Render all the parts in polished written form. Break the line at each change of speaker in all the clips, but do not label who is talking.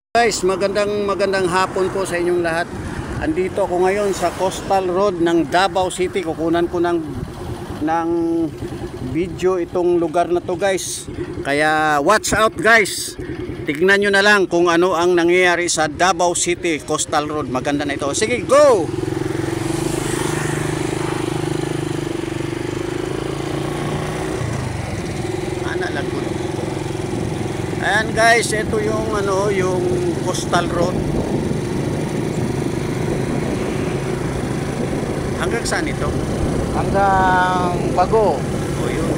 Guys, magandang hapon po sa inyong lahat. Andito ako ngayon sa Coastal Road ng Davao City. Kukunan ko ng video itong lugar na to, guys. Kaya watch out, guys. Tignan nyo na lang kung ano ang nangyayari sa Davao City Coastal Road. Maganda na ito. Sige, go! Ayan guys, ito yung yung Coastal Road. Hanggang saan ito?
Hanggang Bago.
O yun.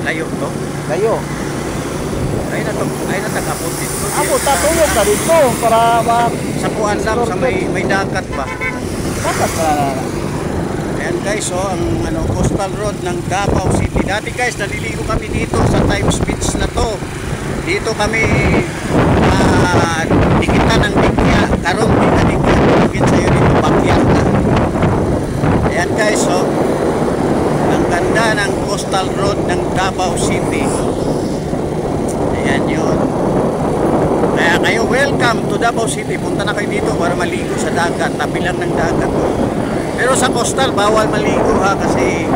Layo to?
Layo.
Ay natagapon dito.
Ako tatulog ka dito para
sa kuan lang, sa may dagat ba?
dapat ka na.
Ayan guys, ang Coastal Road ng Davao City. Dati guys, naliligo kami dito sa Times Beach na to. Dito kami dikitan ng digya. Karon di na digya. Digit sa'yo dito, bakyak na. Ayan guys, ang ganda ng Coastal Road ng Davao City. Ayan yun. Kaya kayo, welcome to Davao City. Punta na kayo dito para maligo sa dagat. Tabi lang ng dagat. Pero sa coastal, bawal maligo ha. Kasi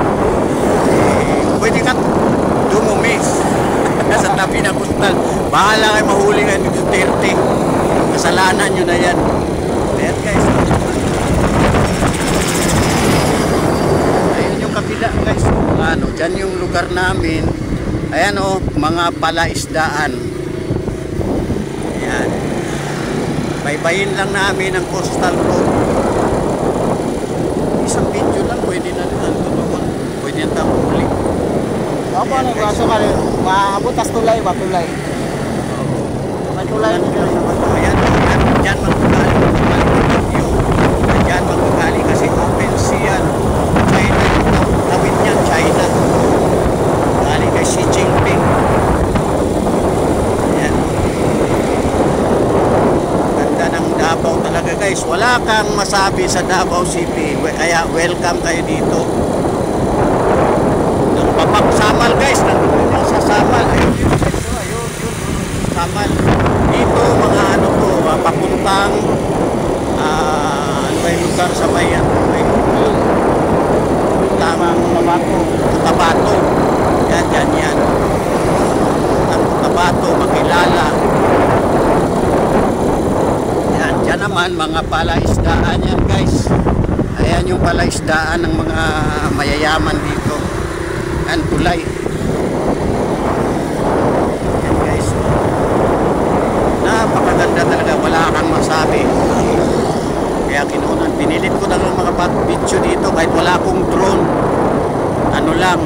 pwede ka dumumis. Sa tabi ng coastal. Bahala kayo mahuli kayo ng Duterte. Kasalanan nyo na yan. Ayan guys. Ayun yung kabila guys. Dyan yung lugar namin. Ayan mga palaisdaan. Ayan. Baybayin lang namin ang Coastal Road. Isang video lang pwede na doon. Pwede na tayo huli.
Ako ano braso ka rin. Maabot tas tulay ba tulay? May tulay.
Ayan. Diyan magkagali. Diyan magkagali kasi open sea yan. China. Tawid yan, China. Galing kay Xi Jinping. Ayan. Ganda ng Davao talaga guys. Wala kang masabi sa Davao City. Kaya welcome kayo dito. Samal guys, nandun yung sa Samal. Ayun Samal. Dito mga papuntang ano ba yung lugar sa bayan? Tamang Tabato. Yan. Ang Tabato, Makilala. Yan naman mga palaisdaan yan guys. Ayan yung palaisdaan ng mga mayayaman dito. Ang tulay. Yan guys. Napakaganda talaga. Wala kang masabi. Kaya kinunan. Pinilit ko na ng mga video dito kahit wala akong drone. Ano lang.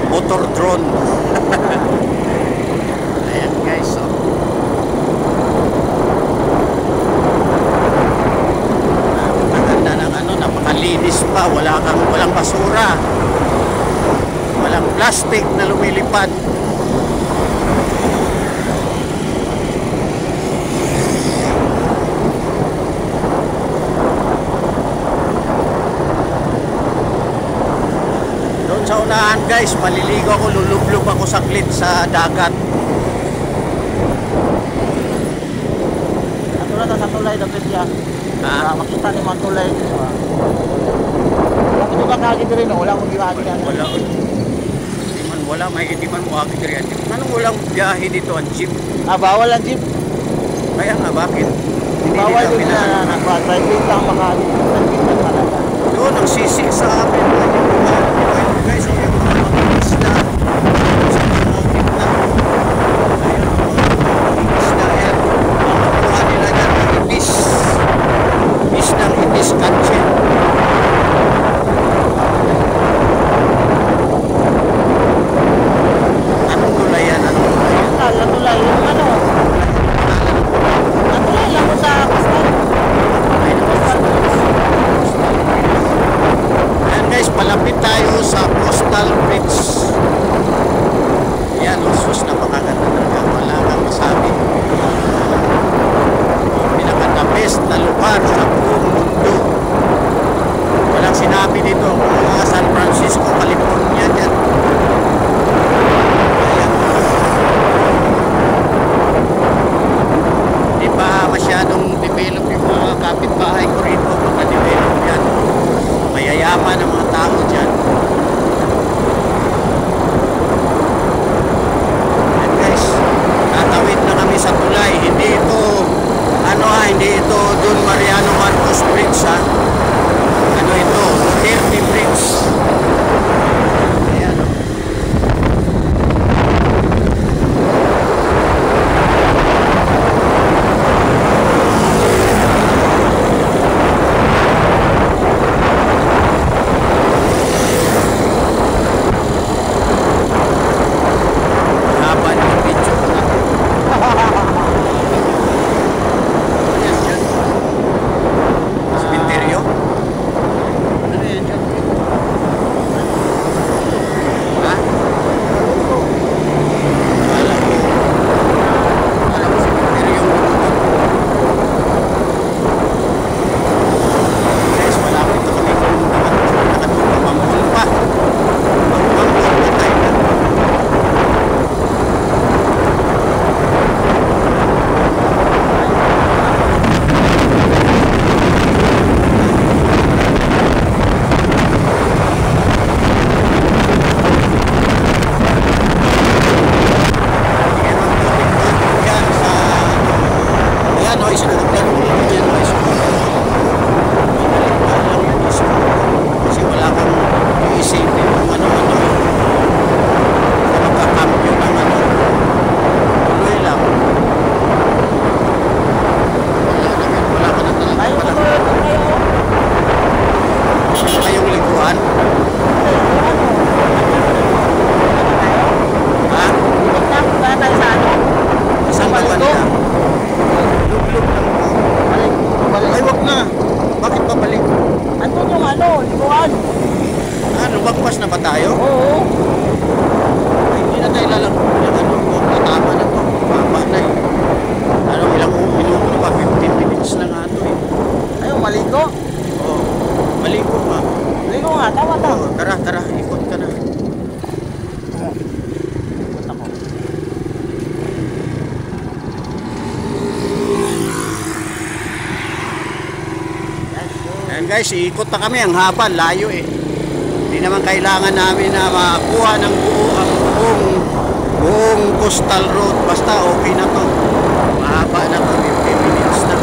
Motor drone. Ayan guys. Napakaganda ng napakalinis pa. Walang basura. Walang plastic na lumilipad. Doon sa unahan guys, maliligo ako, lulublog ako saglit sa dagat.
Sa tulay dapat yan. Makita ni mga tulay. Bakit ba kagid rin? Wala akong gimagi yan.
Wala, may hindi man muhagid rin. Anong walang biyahe dito ang jeep?
Bawal ang jeep.
Kaya nga, bakit? Hindi
Bawal
nila
din na nag-private lang makagid.
Doon, nagsisik sa amin. Guys, yung mga isda. Sa mga gitna. Ayun, mga isda yan. Makuha nila dyan ng itis. Isdang itis katsin. Ayan guys, iikot na kami. Ang haba, layo eh. Hindi naman kailangan namin na makakuha ng buong coastal road. Basta okay na to. Mahaba na to, 15 minutes na.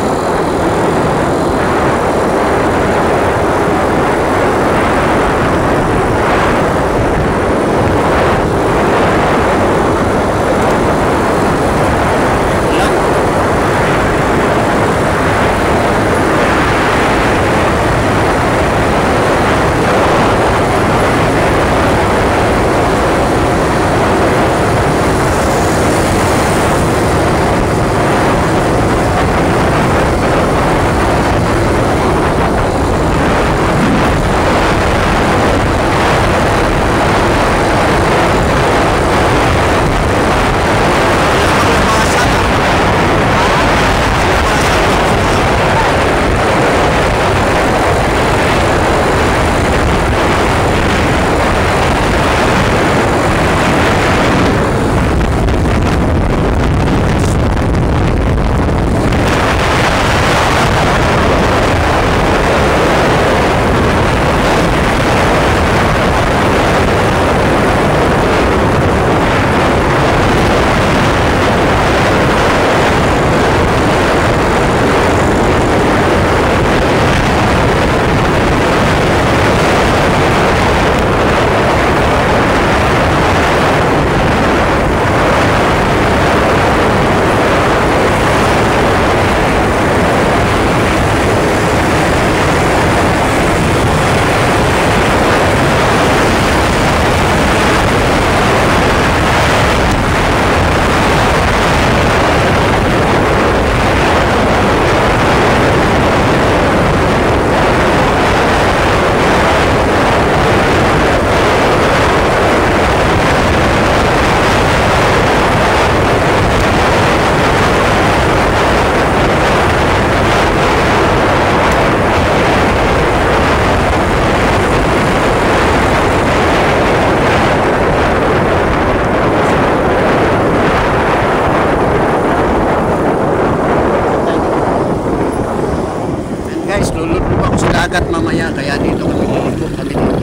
Dagat mamaya, kaya dito kami dito.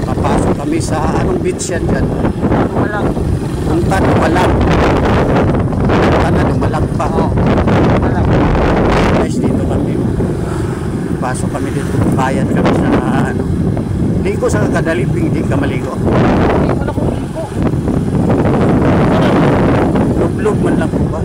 Papasok kami sa anong beach yan dyan?
Malang.
Ang Malang. Malang pa.
Oo. Malang.
Guys, dito kami. Pasok kami dito. Bayad kami sa ano. Ligo sa Kadaliping, di ka maligo.
Hindi mo na kung ligo.
Lublog man lang po ba?